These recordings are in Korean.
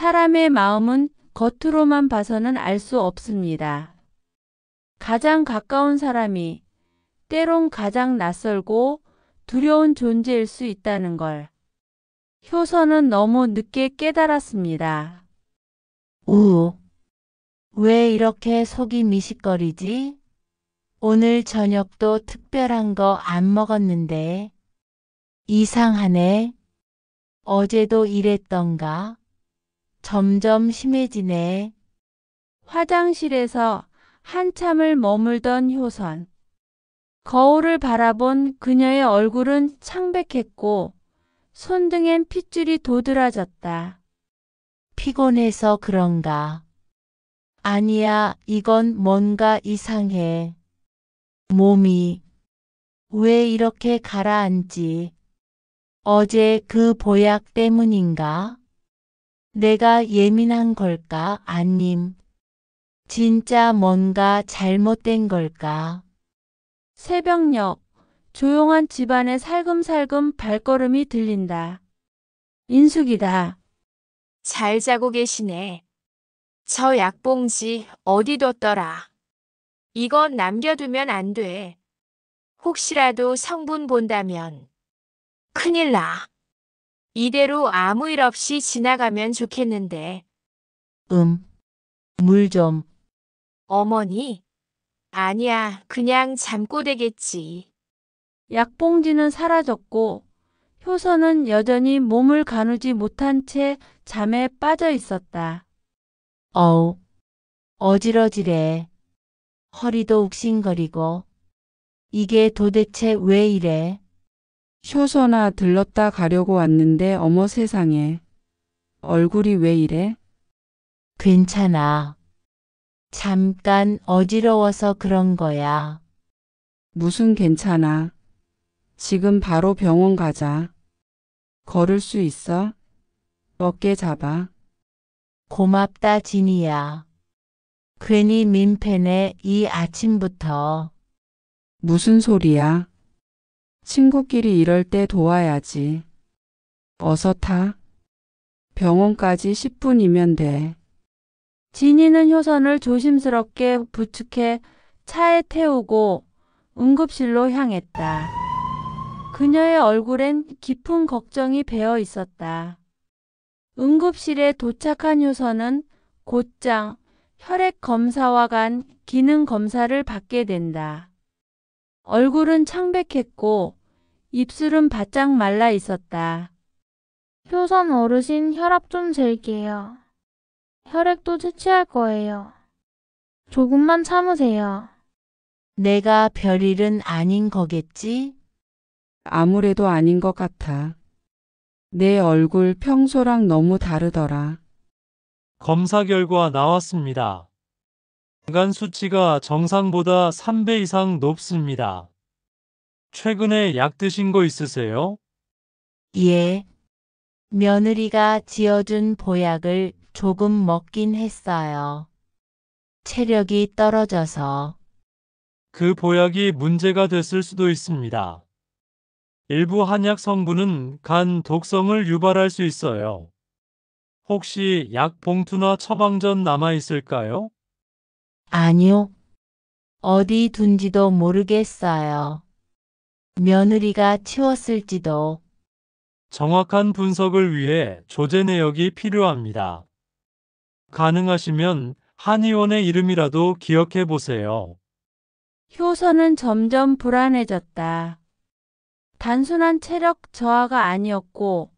사람의 마음은 겉으로만 봐서는 알 수 없습니다. 가장 가까운 사람이 때론 가장 낯설고 두려운 존재일 수 있다는 걸 효선은 너무 늦게 깨달았습니다. 왜 이렇게 속이 미식거리지? 오늘 저녁도 특별한 거 안 먹었는데. 이상하네. 어제도 이랬던가? 점점 심해지네. 화장실에서 한참을 머물던 효선. 거울을 바라본 그녀의 얼굴은 창백했고 손등엔 핏줄이 도드라졌다. 피곤해서 그런가? 아니야, 이건 뭔가 이상해. 몸이 왜 이렇게 가라앉지? 어제 그 보약 때문인가? 내가 예민한 걸까? 아님, 진짜 뭔가 잘못된 걸까? 새벽녘 조용한 집안에 살금살금 발걸음이 들린다. 인숙이다. 잘 자고 계시네. 저 약봉지 어디 뒀더라. 이건 남겨두면 안 돼. 혹시라도 성분 본다면 큰일 나. 이대로 아무 일 없이 지나가면 좋겠는데. 물 좀. 어머니? 아니야, 그냥 잠꼬대겠지. 약봉지는 사라졌고 효선은 여전히 몸을 가누지 못한 채 잠에 빠져 있었다. 어지러지래. 허리도 욱신거리고. 이게 도대체 왜 이래? 효선아, 들렀다 가려고 왔는데 어머 세상에. 얼굴이 왜 이래? 괜찮아. 잠깐 어지러워서 그런 거야. 무슨 괜찮아. 지금 바로 병원 가자. 걸을 수 있어? 어깨 잡아. 고맙다, 진이야. 괜히 민폐네, 이 아침부터. 무슨 소리야? 친구끼리 이럴 때 도와야지. 어서 타. 병원까지 10분이면 돼. 진이는 효선을 조심스럽게 부축해 차에 태우고 응급실로 향했다. 그녀의 얼굴엔 깊은 걱정이 배어 있었다. 응급실에 도착한 효선은 곧장 혈액 검사와 간 기능 검사를 받게 된다. 얼굴은 창백했고 입술은 바짝 말라 있었다. 효선 어르신 혈압 좀 잴게요. 혈액도 채취할 거예요. 조금만 참으세요. 내가 별일은 아닌 거겠지? 아무래도 아닌 것 같아. 내 얼굴 평소랑 너무 다르더라. 검사 결과 나왔습니다. 간 수치가 정상보다 3배 이상 높습니다. 최근에 약 드신 거 있으세요? 예. 며느리가 지어준 보약을 조금 먹긴 했어요. 체력이 떨어져서. 그 보약이 문제가 됐을 수도 있습니다. 일부 한약 성분은 간 독성을 유발할 수 있어요. 혹시 약 봉투나 처방전 남아 있을까요? 아니요. 어디 둔지도 모르겠어요. 며느리가 치웠을지도. 정확한 분석을 위해 조제 내역이 필요합니다. 가능하시면 한의원의 이름이라도 기억해 보세요. 효선은 점점 불안해졌다. 단순한 체력 저하가 아니었고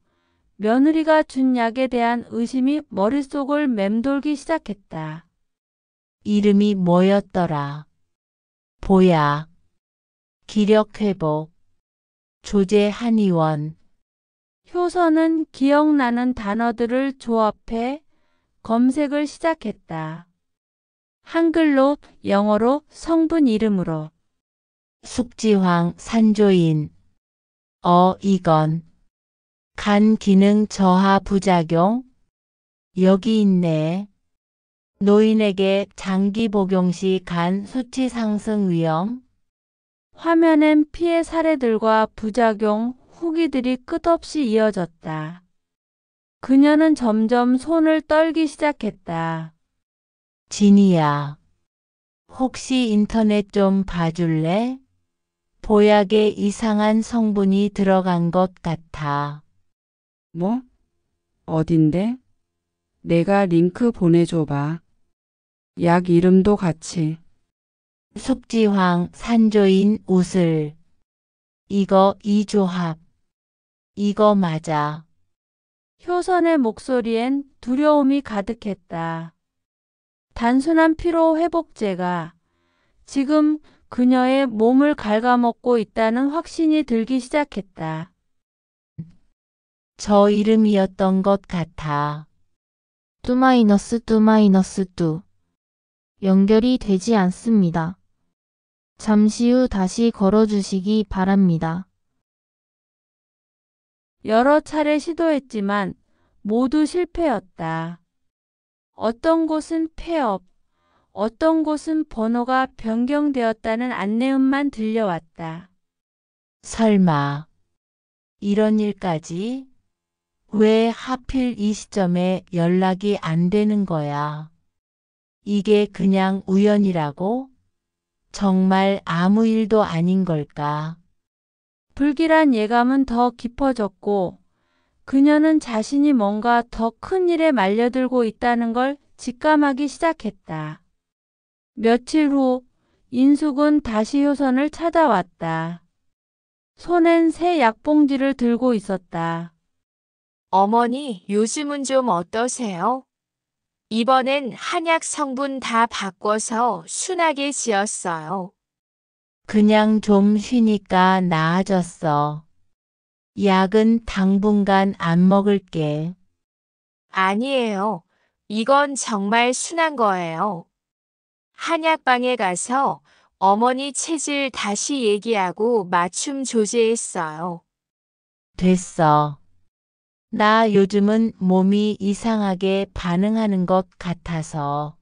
며느리가 준 약에 대한 의심이 머릿속을 맴돌기 시작했다. 이름이 뭐였더라? 보약, 기력회복, 조제 한의원. 효선은 기억나는 단어들을 조합해 검색을 시작했다. 한글로, 영어로, 성분 이름으로. 숙지황, 산조인. 이건. 간 기능 저하 부작용? 여기 있네. 노인에게 장기 복용 시 간 수치 상승 위험? 화면엔 피해 사례들과 부작용 후기들이 끝없이 이어졌다. 그녀는 점점 손을 떨기 시작했다. 진이야. 혹시 인터넷 좀 봐줄래? 보약에 이상한 성분이 들어간 것 같아. 뭐? 어딘데? 내가 링크 보내줘봐. 약 이름도 같이. 숙지황, 산조인, 우슬. 이거 이 조합. 이거 맞아. 효선의 목소리엔 두려움이 가득했다. 단순한 피로 회복제가 지금 그녀의 몸을 갉아먹고 있다는 확신이 들기 시작했다. 저 이름이었던 것 같아. 뚜. 연결이 되지 않습니다. 잠시 후 다시 걸어주시기 바랍니다. 여러 차례 시도했지만 모두 실패였다. 어떤 곳은 폐업, 어떤 곳은 번호가 변경되었다는 안내음만 들려왔다. 설마. 이런 일까지? 왜 하필 이 시점에 연락이 안 되는 거야? 이게 그냥 우연이라고? 정말 아무 일도 아닌 걸까? 불길한 예감은 더 깊어졌고 그녀는 자신이 뭔가 더 큰 일에 말려들고 있다는 걸 직감하기 시작했다. 며칠 후 인숙은 다시 효선을 찾아왔다. 손엔 새 약봉지를 들고 있었다. 어머니, 요즘은 좀 어떠세요? 이번엔 한약 성분 다 바꿔서 순하게 지었어요. 그냥 좀 쉬니까 나아졌어. 약은 당분간 안 먹을게. 아니에요. 이건 정말 순한 거예요. 한약방에 가서 어머니 체질 다시 얘기하고 맞춤 조제했어요. 됐어. 나 요즘은 몸이 이상하게 반응하는 것 같아서.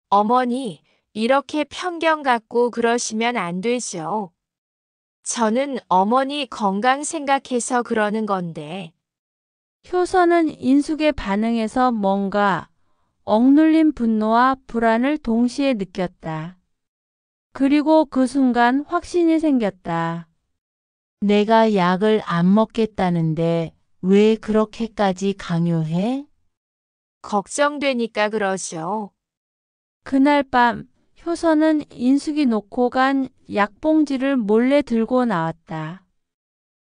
어머니, 이렇게 편견 갖고 그러시면 안 되죠. 저는 어머니 건강 생각해서 그러는 건데. 효선은 인숙의 반응에서 뭔가 억눌린 분노와 불안을 동시에 느꼈다. 그리고 그 순간 확신이 생겼다. 내가 약을 안 먹겠다는데 왜 그렇게까지 강요해? 걱정되니까 그러죠. 그날 밤 효선은 인숙이 놓고 간 약봉지를 몰래 들고 나왔다.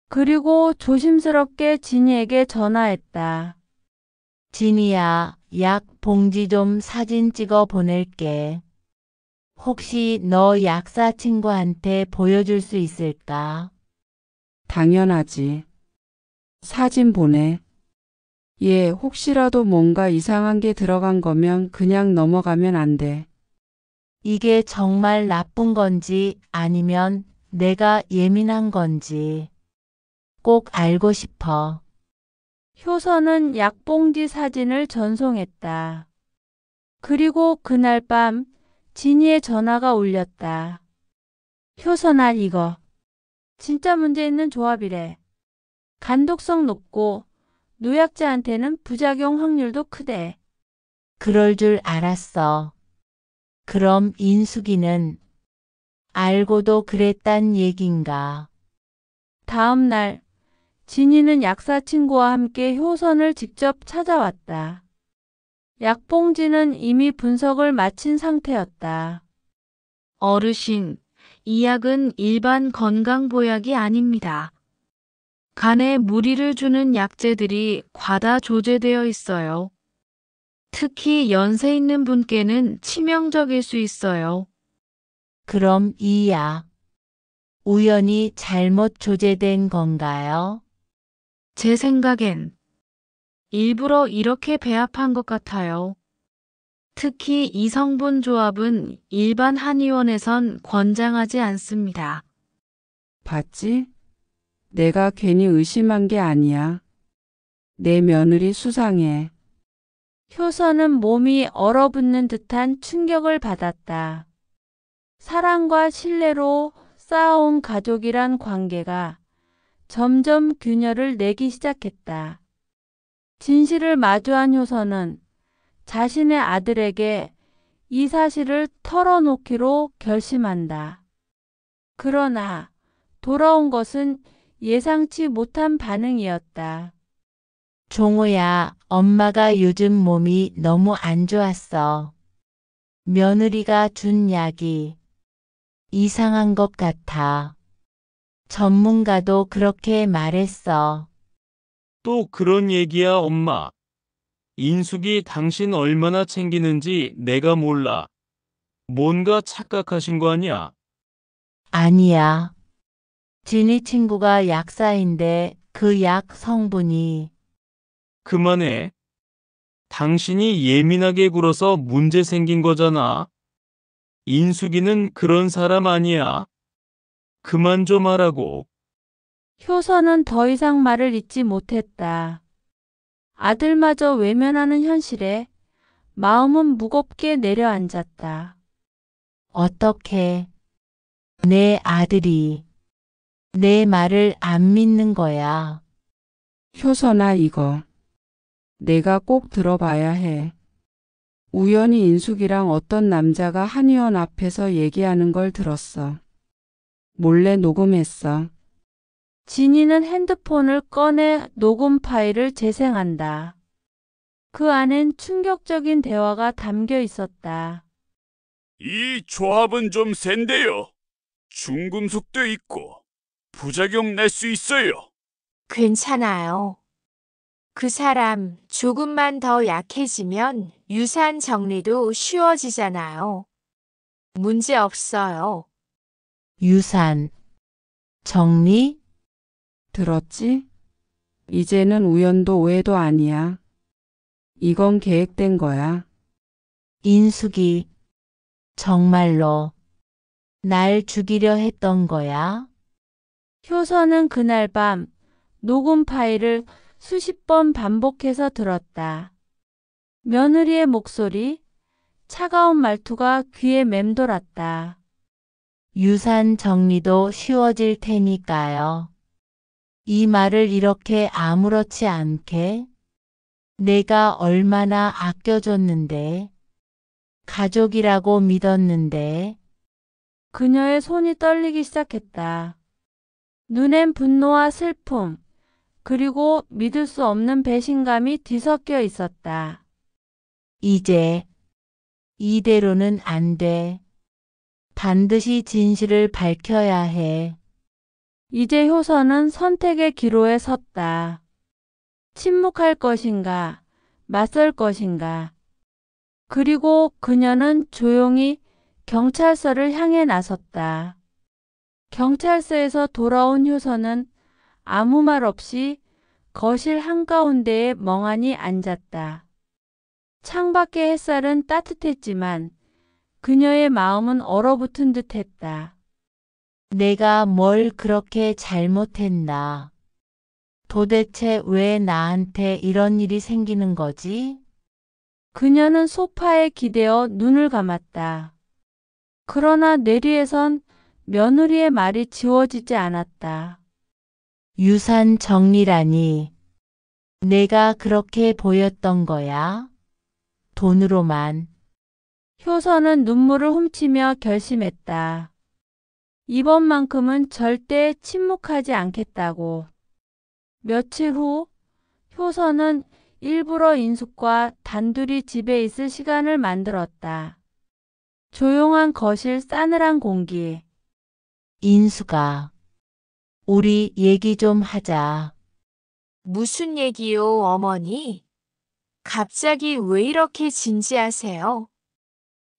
그리고 조심스럽게 진이에게 전화했다. 진이야, 약 봉지 좀 사진 찍어 보낼게. 혹시 너 약사 친구한테 보여줄 수 있을까? 당연하지. 사진 보내. 얘 혹시라도 뭔가 이상한 게 들어간 거면 그냥 넘어가면 안 돼. 이게 정말 나쁜 건지 아니면 내가 예민한 건지 꼭 알고 싶어. 효선은 약봉지 사진을 전송했다. 그리고 그날 밤 진이의 전화가 울렸다. 효선아, 이거 진짜 문제 있는 조합이래. 간독성 높고 노약자한테는 부작용 확률도 크대. 그럴 줄 알았어. 그럼 인숙이는 알고도 그랬단 얘긴가? 다음 날 진이는 약사 친구와 함께 효선을 직접 찾아왔다. 약봉지는 이미 분석을 마친 상태였다. 어르신, 이 약은 일반 건강보약이 아닙니다. 간에 무리를 주는 약재들이 과다 조제되어 있어요. 특히 연세 있는 분께는 치명적일 수 있어요. 그럼 이 약 우연히 잘못 조제된 건가요? 제 생각엔 일부러 이렇게 배합한 것 같아요. 특히 이 성분 조합은 일반 한의원에선 권장하지 않습니다. 봤지? 내가 괜히 의심한 게 아니야. 내 며느리 수상해. 효선은 몸이 얼어붙는 듯한 충격을 받았다. 사랑과 신뢰로 쌓아온 가족이란 관계가 점점 균열을 내기 시작했다. 진실을 마주한 효선은 자신의 아들에게 이 사실을 털어놓기로 결심한다. 그러나 돌아온 것은 예상치 못한 반응이었다. 종호야, 엄마가 요즘 몸이 너무 안 좋았어. 며느리가 준 약이 이상한 것 같아. 전문가도 그렇게 말했어. 또 그런 얘기야, 엄마. 인숙이 당신 얼마나 챙기는지 내가 몰라. 뭔가 착각하신 거 아니야? 아니야. 진이 친구가 약사인데 그 약 성분이 그만해. 당신이 예민하게 굴어서 문제 생긴 거잖아. 인숙이는 그런 사람 아니야. 그만 좀 하라고. 효선은 더 이상 말을 잇지 못했다. 아들마저 외면하는 현실에 마음은 무겁게 내려앉았다. 어떻게 내 아들이 내 말을 안 믿는 거야. 효선아, 이거 내가 꼭 들어봐야 해. 우연히 인숙이랑 어떤 남자가 한의원 앞에서 얘기하는 걸 들었어. 몰래 녹음했어. 진이는 핸드폰을 꺼내 녹음 파일을 재생한다. 그 안엔 충격적인 대화가 담겨 있었다. 이 조합은 좀 센데요. 중금속도 있고 부작용 날 수 있어요. 괜찮아요. 그 사람 조금만 더 약해지면 유산 정리도 쉬워지잖아요. 문제 없어요. 유산 정리? 들었지? 이제는 우연도 오해도 아니야. 이건 계획된 거야. 인숙이 정말로 날 죽이려 했던 거야? 효선은 그날 밤 녹음 파일을 수십 번 반복해서 들었다. 며느리의 목소리, 차가운 말투가 귀에 맴돌았다. 유산 정리도 쉬워질 테니까요. 이 말을 이렇게 아무렇지 않게 내가 얼마나 아껴줬는데, 가족이라고 믿었는데. 그녀의 손이 떨리기 시작했다. 눈엔 분노와 슬픔, 그리고 믿을 수 없는 배신감이 뒤섞여 있었다. 이제 이대로는 안 돼. 반드시 진실을 밝혀야 해. 이제 효선은 선택의 기로에 섰다. 침묵할 것인가, 맞설 것인가. 그리고 그녀는 조용히 경찰서를 향해 나섰다. 경찰서에서 돌아온 효선은 아무 말 없이 거실 한가운데에 멍하니 앉았다. 창밖의 햇살은 따뜻했지만 그녀의 마음은 얼어붙은 듯했다. 내가 뭘 그렇게 잘못했나? 도대체 왜 나한테 이런 일이 생기는 거지? 그녀는 소파에 기대어 눈을 감았다. 그러나 뇌리에선 며느리의 말이 지워지지 않았다. 유산 정리라니. 내가 그렇게 보였던 거야? 돈으로만. 효선은 눈물을 훔치며 결심했다. 이번만큼은 절대 침묵하지 않겠다고. 며칠 후 효선은 일부러 인숙과 단둘이 집에 있을 시간을 만들었다. 조용한 거실, 싸늘한 공기. 인수가, 우리 얘기 좀 하자. 무슨 얘기요, 어머니? 갑자기 왜 이렇게 진지하세요?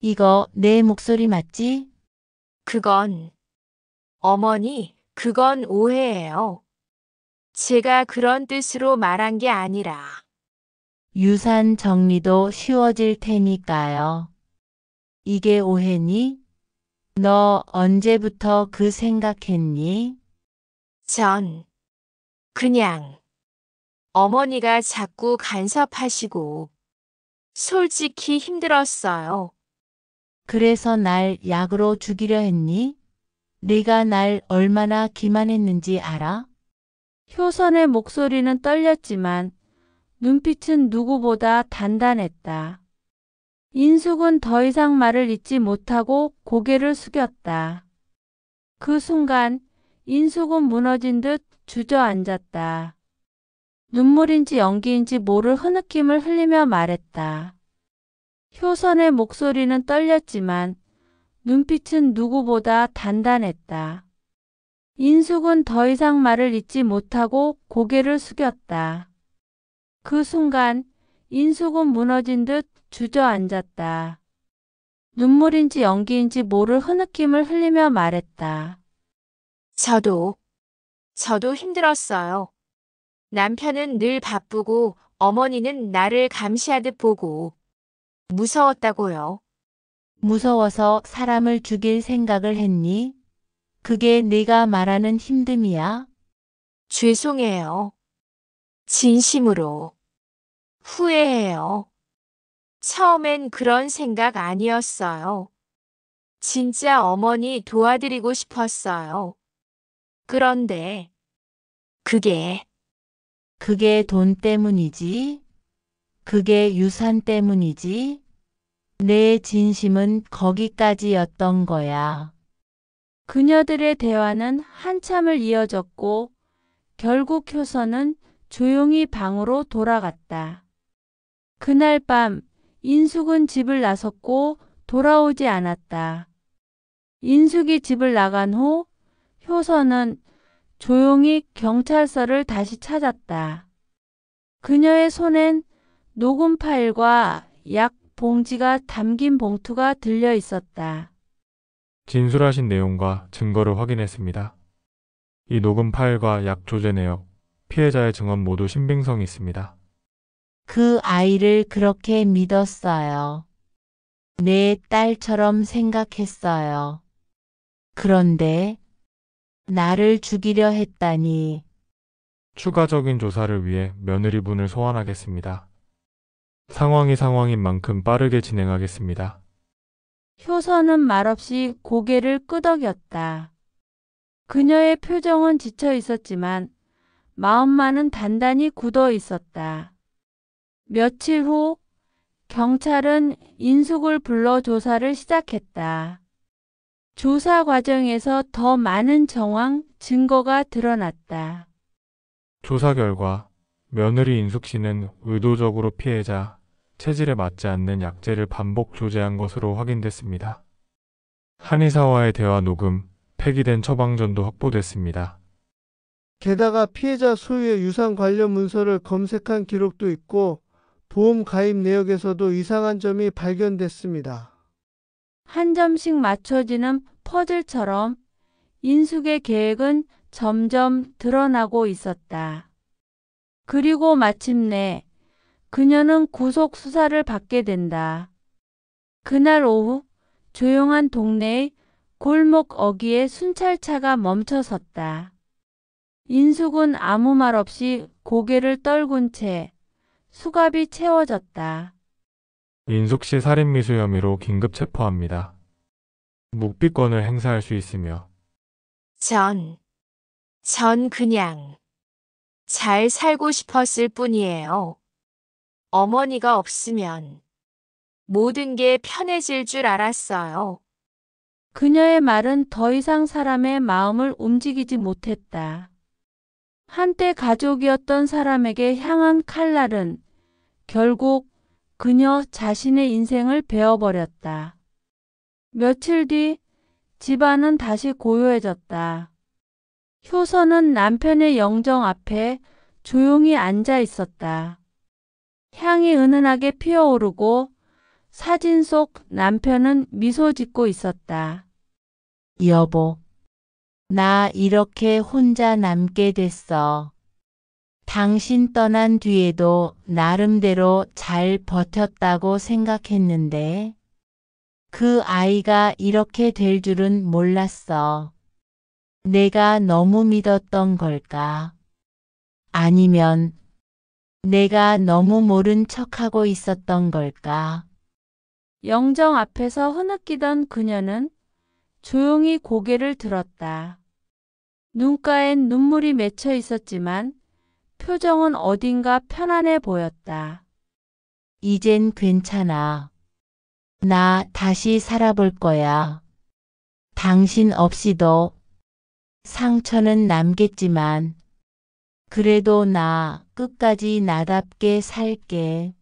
이거 내 목소리 맞지? 어머니, 그건 오해예요. 제가 그런 뜻으로 말한 게 아니라. 유산 정리도 쉬워질 테니까요. 이게 오해니? 너 언제부터 그 생각했니? 그냥 어머니가 자꾸 간섭하시고 솔직히 힘들었어요. 그래서 날 약으로 죽이려 했니? 네가 날 얼마나 기만했는지 알아? 효선의 목소리는 떨렸지만 눈빛은 누구보다 단단했다. 인숙은 더 이상 말을 잇지 못하고 고개를 숙였다. 그 순간 인숙은 무너진 듯 주저앉았다. 눈물인지 연기인지 모를 흐느낌을 흘리며 말했다. 효선의 목소리는 떨렸지만 눈빛은 누구보다 단단했다. 인숙은 더 이상 말을 잇지 못하고 고개를 숙였다. 그 순간 인숙은 무너진 듯 주저앉았다. 눈물인지 연기인지 모를 흐느낌을 흘리며 말했다. 저도 힘들었어요. 남편은 늘 바쁘고 어머니는 나를 감시하듯 보고 무서웠다고요. 무서워서 사람을 죽일 생각을 했니? 그게 네가 말하는 힘듦이야? 죄송해요. 진심으로 후회해요. 처음엔 그런 생각 아니었어요. 진짜 어머니 도와드리고 싶었어요. 그런데 그게 돈 때문이지? 그게 유산 때문이지? 내 진심은 거기까지였던 거야. 그녀들의 대화는 한참을 이어졌고 결국 효선은 조용히 방으로 돌아갔다. 그날 밤 인숙은 집을 나섰고 돌아오지 않았다. 인숙이 집을 나간 후 효선은 조용히 경찰서를 다시 찾았다. 그녀의 손엔 녹음 파일과 약 봉지가 담긴 봉투가 들려 있었다. 진술하신 내용과 증거를 확인했습니다. 이 녹음 파일과 약 조제 내역, 피해자의 증언 모두 신빙성이 있습니다. 그 아이를 그렇게 믿었어요. 내 딸처럼 생각했어요. 그런데 나를 죽이려 했다니. 추가적인 조사를 위해 며느리분을 소환하겠습니다. 상황인 만큼 빠르게 진행하겠습니다. 효선은 말없이 고개를 끄덕였다. 그녀의 표정은 지쳐 있었지만 마음만은 단단히 굳어 있었다. 며칠 후 경찰은 인숙을 불러 조사를 시작했다. 조사 과정에서 더 많은 정황, 증거가 드러났다. 조사 결과 며느리 인숙 씨는 의도적으로 피해자 체질에 맞지 않는 약재를 반복 조제한 것으로 확인됐습니다. 한의사와의 대화 녹음, 폐기된 처방전도 확보됐습니다. 게다가 피해자 소유의 유산 관련 문서를 검색한 기록도 있고 보험 가입 내역에서도 이상한 점이 발견됐습니다. 한 점씩 맞춰지는 퍼즐처럼 인숙의 계획은 점점 드러나고 있었다. 그리고 마침내 그녀는 구속 수사를 받게 된다. 그날 오후 조용한 동네의 골목 어귀에 순찰차가 멈춰섰다. 인숙은 아무 말 없이 고개를 떨군 채 수갑이 채워졌다. 인숙 씨 살인미수 혐의로 긴급 체포합니다. 묵비권을 행사할 수 있으며 전 그냥 잘 살고 싶었을 뿐이에요. 어머니가 없으면 모든 게 편해질 줄 알았어요. 그녀의 말은 더 이상 사람의 마음을 움직이지 못했다. 한때 가족이었던 사람에게 향한 칼날은 결국 그녀 자신의 인생을 베어버렸다. 며칠 뒤 집안은 다시 고요해졌다. 효선은 남편의 영정 앞에 조용히 앉아 있었다. 향이 은은하게 피어오르고 사진 속 남편은 미소 짓고 있었다. 여보, 나 이렇게 혼자 남게 됐어. 당신 떠난 뒤에도 나름대로 잘 버텼다고 생각했는데 그 아이가 이렇게 될 줄은 몰랐어. 내가 너무 믿었던 걸까? 아니면 내가 너무 모른 척하고 있었던 걸까? 영정 앞에서 흐느끼던 그녀는 조용히 고개를 들었다. 눈가엔 눈물이 맺혀 있었지만 표정은 어딘가 편안해 보였다. 이젠 괜찮아. 나 다시 살아볼 거야. 당신 없이도 상처는 남겠지만, 그래도 나 끝까지 나답게 살게.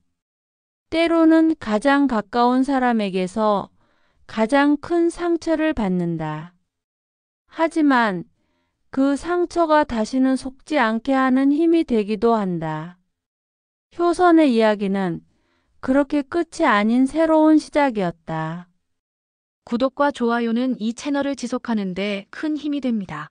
때로는 가장 가까운 사람에게서 가장 큰 상처를 받는다. 하지만 그 상처가 다시는 속지 않게 하는 힘이 되기도 한다. 효선의 이야기는 그렇게 끝이 아닌 새로운 시작이었다. 구독과 좋아요는 이 채널을 지속하는 데 큰 힘이 됩니다.